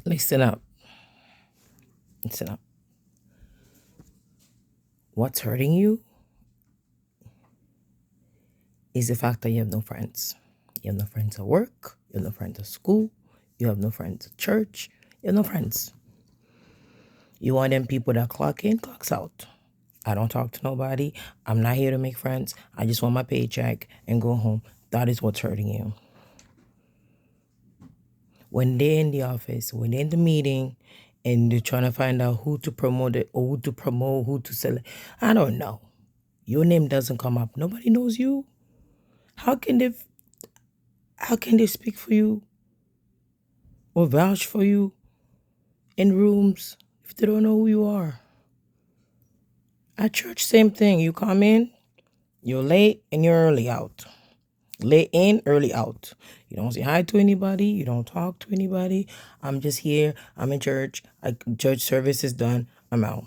Listen up. Listen up. What's hurting you is the fact that you have no friends. You have no friends at work. You have no friends at school. You have no friends at church. You have no friends. You want them people that clock in, clocks out. I don't talk to nobody. I'm not here to make friends. I just want my paycheck and go home. That is what's hurting you. When they're in the office, when they're in the meeting, and they're trying to find out who to promote it or who to select, I don't know. Your name doesn't come up. Nobody knows you. How can they speak for you or vouch for you in rooms if they don't know who you are? At church, same thing. You come in, you're late and you're early out. Late in, early out. You don't say hi to anybody. You don't talk to anybody. I'm just here. I'm in church. Church service is done. I'm out.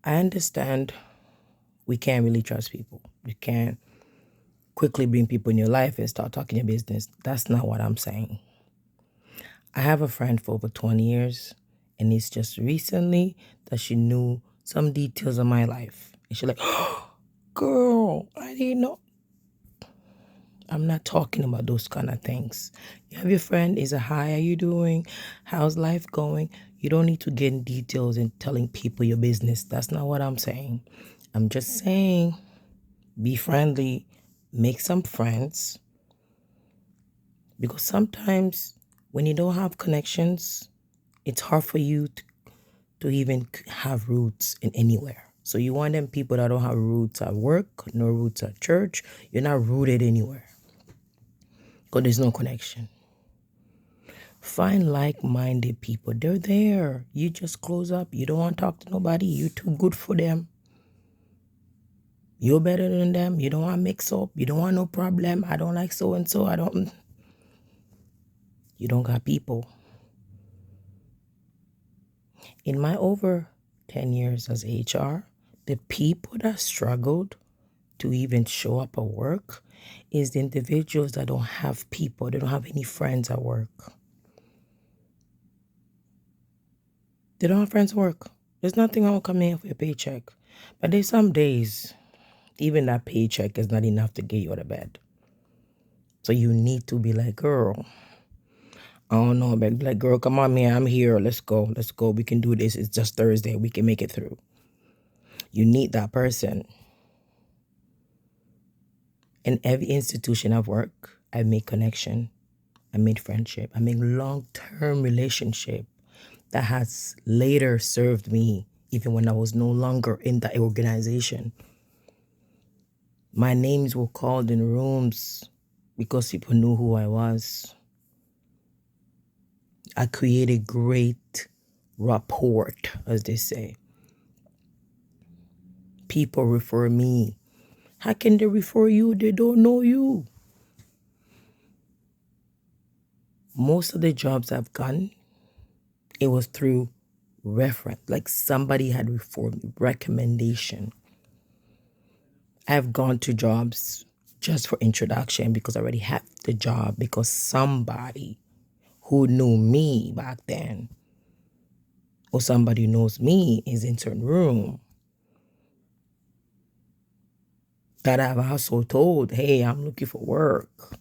I understand we can't really trust people. You can't quickly bring people in your life and start talking your business. That's not what I'm saying. I have a friend for over 20 years, and it's just recently that she knew some details of my life. And she's like, oh, girl, I didn't know. I'm not talking about those kind of things. You have your friend, is a hi, how you doing? How's life going? You don't need to get in details and telling people your business. That's not what I'm saying. I'm just saying, be friendly, make some friends. Because sometimes when you don't have connections, it's hard for you to even have roots in anywhere. So you want them people that don't have roots at work, no roots at church. You're not rooted anywhere because there's no connection. Find like-minded people. They're there. You just close up. You don't want to talk to nobody. You're too good for them. You're better than them. You don't want to mix up. You don't want no problem. I don't like so-and-so. You don't got people. In my over 10 years as HR, the people that struggled to even show up at work is the individuals that don't have people. They don't have any friends at work. They don't have friends at work. There's nothing wrong with coming in for your paycheck. But there's some days, even that paycheck is not enough to get you out of bed. So you need to be like, girl, I don't know, but be like, girl, come on, man, I'm here. Let's go. Let's go. We can do this. It's just Thursday. We can make it through. You need that person. In every institution I've worked, I made connection. I made friendship. I made long-term relationship that has later served me even when I was no longer in that organization. My names were called in rooms because people knew who I was. I created great rapport, as they say. People refer me. How can they refer you? They don't know you. Most of the jobs I've gotten, it was through reference, like somebody had referred me, recommendation. I've gone to jobs just for introduction because I already had the job because somebody who knew me back then or somebody who knows me is in certain room that I've also told, hey, I'm looking for work.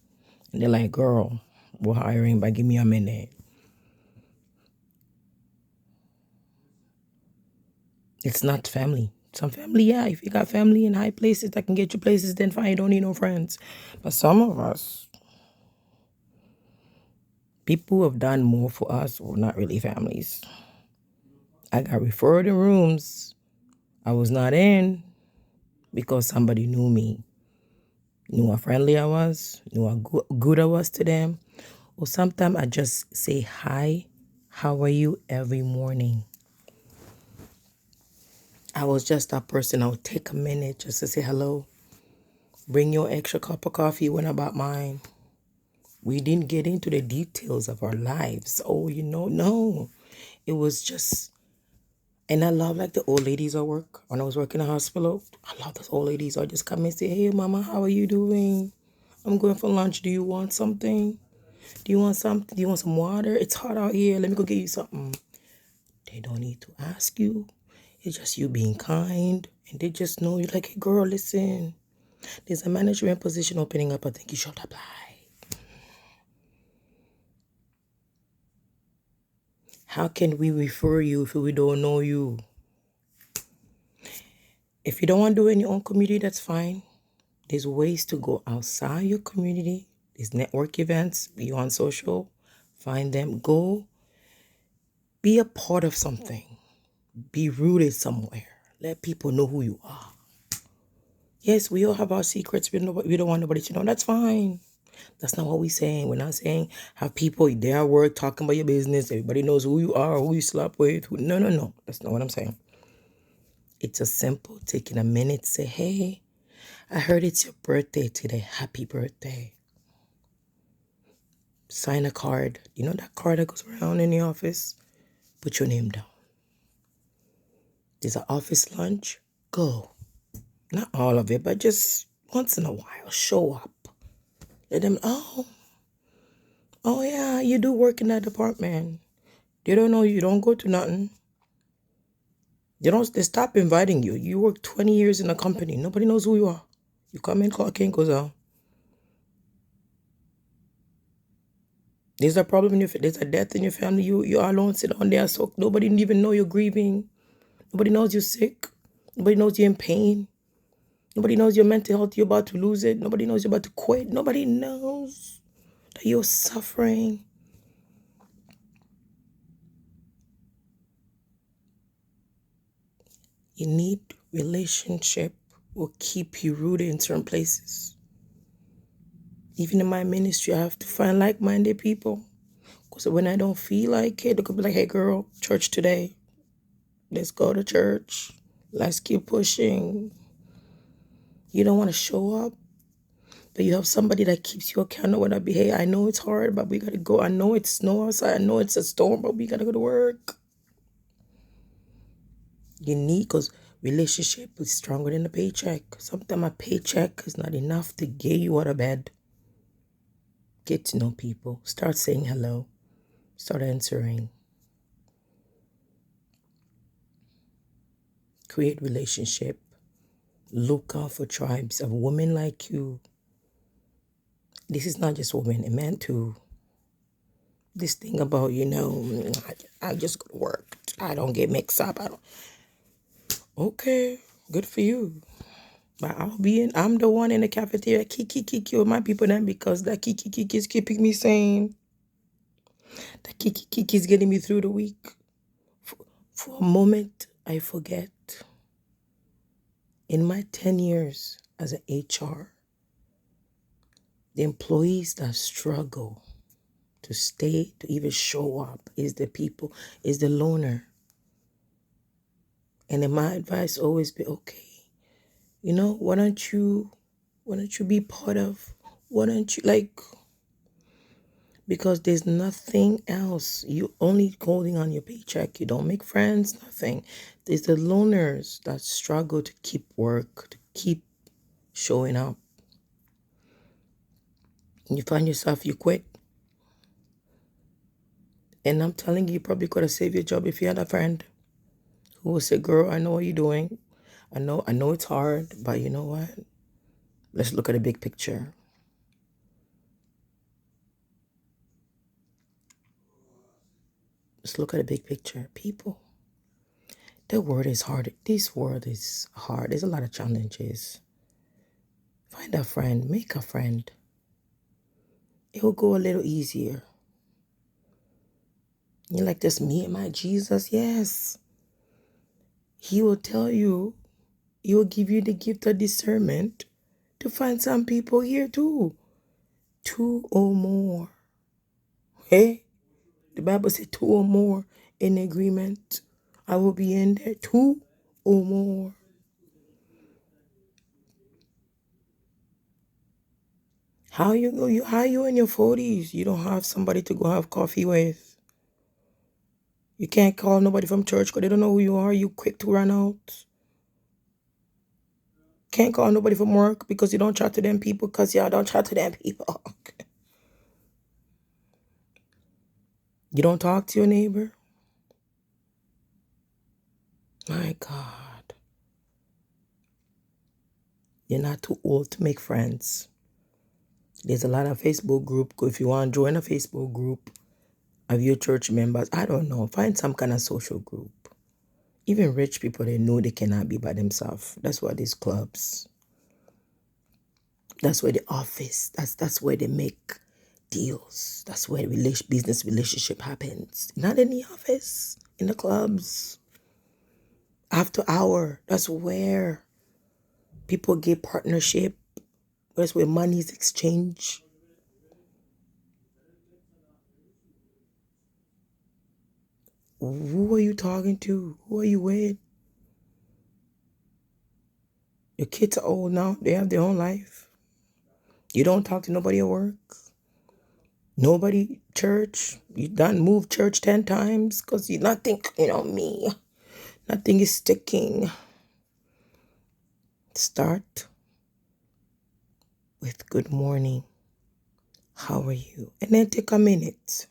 And they're like, girl, we're hiring, but give me a minute. It's not family. Some family, yeah, if you got family in high places that can get you places, then fine, you don't need no friends. But some of us, people who have done more for us were not really families. I got referred to rooms I was not in because somebody knew me, knew how friendly I was, knew how good I was to them. Or sometimes I just say hi, how are you every morning. I was just that person. I would take a minute just to say hello. Bring your extra cup of coffee when I bought mine. We didn't get into the details of our lives. Oh, no. It was just, and I love like the old ladies at work. When I was working in a hospital, I love those old ladies. I just come and say, hey, mama, how are you doing? I'm going for lunch. Do you want something? Do you want something? Do you want some water? It's hot out here. Let me go get you something. They don't need to ask you. It's just you being kind. And they just know you're like, hey, girl, listen. There's a management position opening up. I think you should apply. How can we refer you if we don't know you? If you don't want to do it in your own community, that's fine. There's ways to go outside your community. There's network events. Be on social. Find them. Go. Be a part of something. Be rooted somewhere. Let people know who you are. Yes, we all have our secrets. We don't want nobody to know. That's fine. That's not what we're saying. We're not saying have people there at work talking about your business. Everybody knows who you are, who you slept with. No. That's not what I'm saying. It's a simple taking a minute, say, hey, I heard it's your birthday today. Happy birthday. Sign a card. You know that card that goes around in the office? Put your name down. There's an office lunch. Go. Not all of it, but just once in a while. Show up. Let them, oh yeah, you do work in that department. They don't know you don't go to nothing. They stop inviting you. You work 20 years in a company. Nobody knows who you are. You come in, clock in, goes out. There's a problem in there's a death in your family. You are alone, sit down there, so nobody even know you're grieving. Nobody knows you're sick. Nobody knows you're in pain. Nobody knows your mental health, you're about to lose it. Nobody knows you're about to quit. Nobody knows that you're suffering. You need relationship will keep you rooted in certain places. Even in my ministry, I have to find like-minded people. Because when I don't feel like it, they could be like, hey girl, church today. Let's go to church. Let's keep pushing. You don't want to show up, but you have somebody that keeps you accountable. And I be, hey, I know it's hard, but we got to go. I know it's snow outside. I know it's a storm, but we got to go to work. You need, because relationship is stronger than a paycheck. Sometimes a paycheck is not enough to get you out of bed. Get to know people. Start saying hello. Start answering. Create relationship. Look out for tribes of women like you. This is not just women, a man too. This thing about, I just go to work. I don't get mixed up. Okay, good for you. But I'm the one in the cafeteria kiki with my people then, because that kiki is keeping me sane. That kiki is getting me through the week. For a moment, I forget. In my 10 years as an HR, the employees that struggle to stay, to even show up, is the people, is the loner. And then my advice always be, okay, why don't you be part of, why don't you, because there's nothing else. You only holding on your paycheck. You don't make friends, nothing. There's the loners that struggle to keep work, to keep showing up. And you find yourself, you quit. And I'm telling you, you probably could have saved your job if you had a friend who will say, girl, I know what you're doing. I know it's hard, but you know what? Let's look at the big picture. Let's look at the big picture. People, the world is hard. This world is hard. There's a lot of challenges. Find a friend. Make a friend. It will go a little easier. You're like, this me and my Jesus? Yes. He will tell you, he will give you the gift of discernment to find some people here too. 2 or more. Hey, the Bible said 2 or more in agreement. I will be in there. 2 or more. How you in your 40s? You don't have somebody to go have coffee with. You can't call nobody from church because they don't know who you are. You quick to run out. Can't call nobody from work because you don't chat to them people because y'all don't chat to them people. You don't talk to your neighbor? My God. You're not too old to make friends. There's a lot of Facebook group. If you want to join a Facebook group of your church members, I don't know, find some kind of social group. Even rich people, they know they cannot be by themselves. That's why these clubs. That's where the office. That's where they make deals. That's where business relationship happens. Not in the office, in the clubs. After hour, that's where people get partnership. That's where money is exchanged. Who are you talking to? Who are you with? Your kids are old now. They have their own life. You don't talk to nobody at work. Nobody church. You done moved church 10 times because you nothing, me. Nothing is sticking. Start with good morning. How are you? And then take a minute.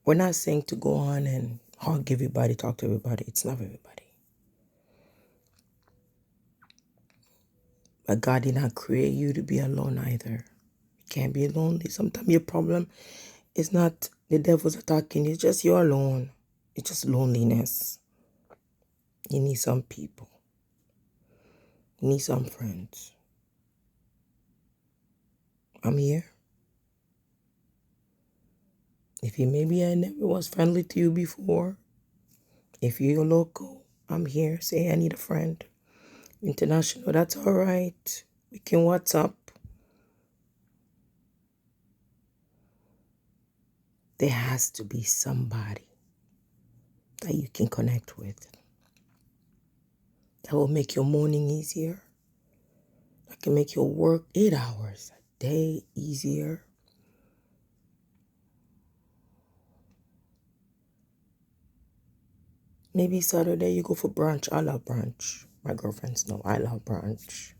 We're not saying to go on and hug everybody, talk to everybody. It's not everybody. But God did not create you to be alone either. You can't be lonely. Sometimes your problem is not the devil's attacking you. It's just you're alone. It's just loneliness. You need some people. You need some friends. I'm here. If you maybe I never was friendly to you before, if you're local, I'm here. Say I need a friend. International, that's all right. We can WhatsApp. There has to be somebody that you can connect with. That will make your morning easier. That can make your work 8 hours a day easier. Maybe Saturday you go for brunch. I love brunch. My girlfriends know I love brunch.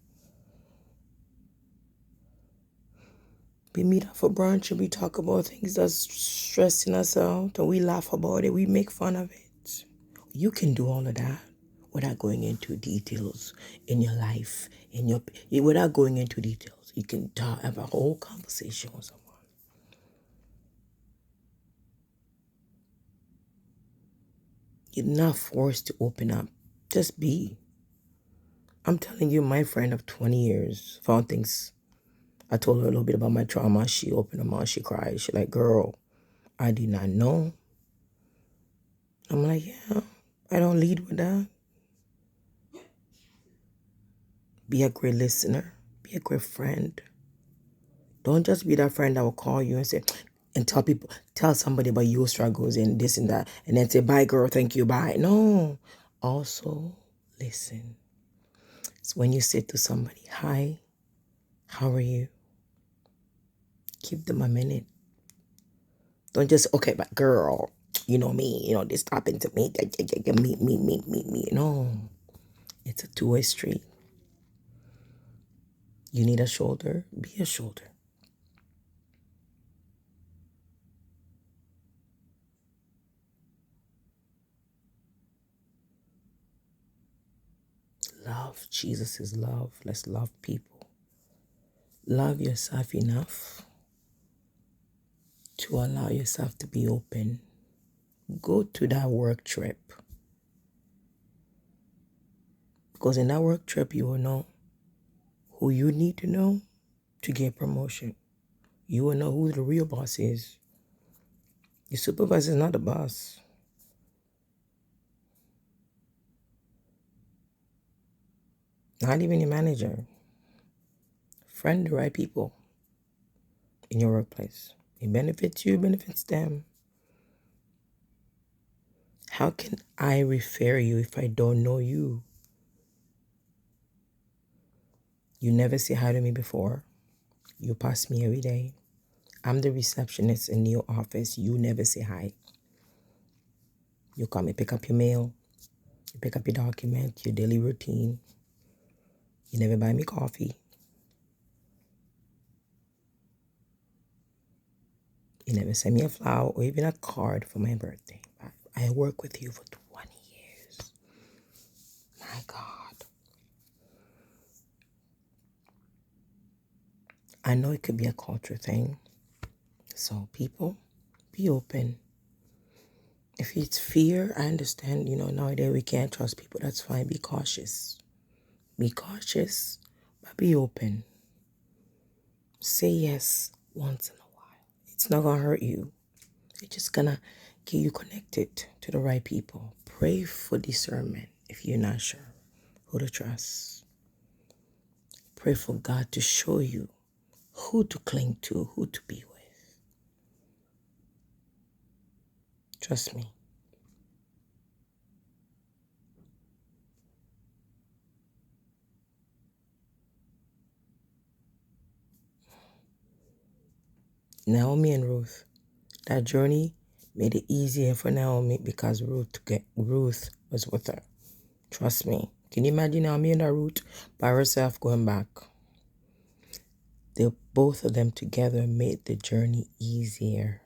We meet up for brunch and we talk about things that's stressing us out and we laugh about it. We make fun of it. You can do all of that without going into details in your life, without going into details. You can have a whole conversation with someone. You're not forced to open up. Just be. I'm telling you, my friend of 20 years found things. I told her a little bit about my trauma. She opened her mouth. She cried. She like, girl, I did not know. I'm like, yeah, I don't lead with that. Be a great listener. Be a great friend. Don't just be that friend that will call you and say, and tell somebody about your struggles and this and that, and then say, bye, girl, thank you, bye. No. Also, listen. It's when you say to somebody, hi, how are you? Give them a minute. Don't just, okay, but girl, you know me, this happened to me. Me. No. It's a two-way street. You need a shoulder, be a shoulder. Love. Jesus is love. Let's love people. Love yourself enough to allow yourself to be open. Go to that work trip. Because in that work trip, you will know who you need to know to get promotion. You will know who the real boss is. Your supervisor is not the boss. Not even your manager. Friend the right people in your workplace. It benefits you, it benefits them. How can I refer you if I don't know you? You never say hi to me before. You pass me every day. I'm the receptionist in your office. You never say hi. You come and pick up your mail. You pick up your document, your daily routine. You never buy me coffee. You never send me a flower or even a card for my birthday. I work with you for 20 years. My God. I know it could be a culture thing. So people, be open. If it's fear, I understand, nowadays we can't trust people. That's fine. Be cautious. Be cautious, but be open. Say yes once in a while. It's not going to hurt you. It's just going to get you connected to the right people. Pray for discernment if you're not sure who to trust. Pray for God to show you who to cling to, who to be with. Trust me. Naomi and Ruth, that journey made it easier for Naomi because Ruth was with her. Trust me. Can you imagine Naomi and Ruth by herself going back? Both of them together made the journey easier.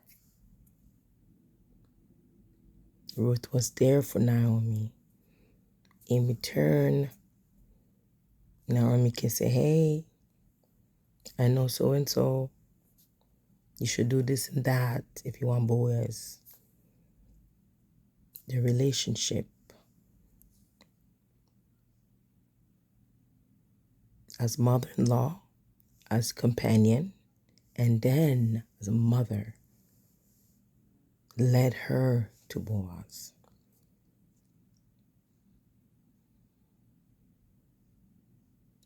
Ruth was there for Naomi. In return, Naomi can say, hey, I know so-and-so. You should do this and that if you want Boaz. The relationship as mother-in-law, as companion, and then as a mother led her to Boaz.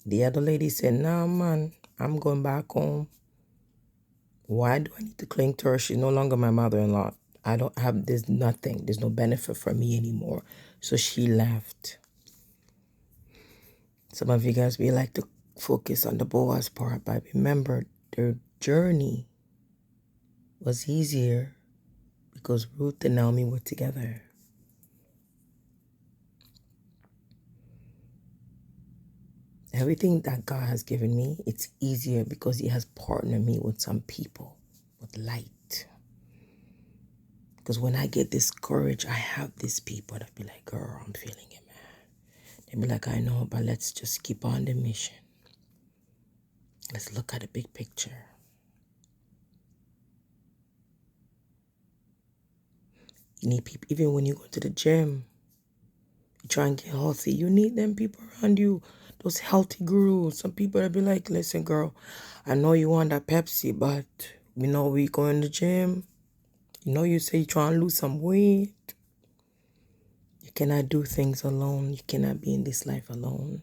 The other lady said, nah, man, I'm going back home. Why do I need to cling to her? She's no longer my mother-in-law. There's nothing. There's no benefit for me anymore. So she left. Some of you guys, we like to focus on the Boaz part, but remember, their journey was easier because Ruth and Naomi were together. Everything that God has given me, it's easier because He has partnered me with some people with light. Because when I get discouraged, I have these people that be like, girl, I'm feeling it, man. They be like, I know, but let's just keep on the mission. Let's look at the big picture. You need people, even when you go to the gym, you try and get healthy, you need them people around you, those healthy gurus. Some people that be like, listen, girl, I know you want that Pepsi, but we go in the gym. You say you're trying to lose some weight. You cannot do things alone. You cannot be in this life alone.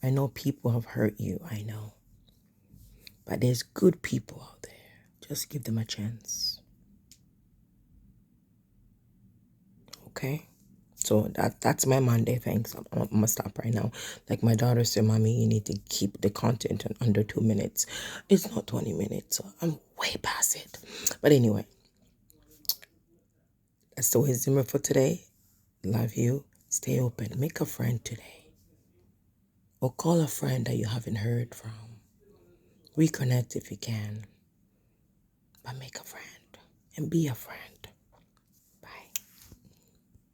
I know people have hurt you, I know. But there's good people out there. Just give them a chance. Okay? So that's my Monday. Thanks. I'm going to stop right now. Like my daughter said, Mommy, you need to keep the content under 2 minutes. It's not 20 minutes, so I'm way past it. But anyway, that's the wisdom for today. Love you. Stay open. Make a friend today. Or call a friend that you haven't heard from. Reconnect if you can. But make a friend and be a friend.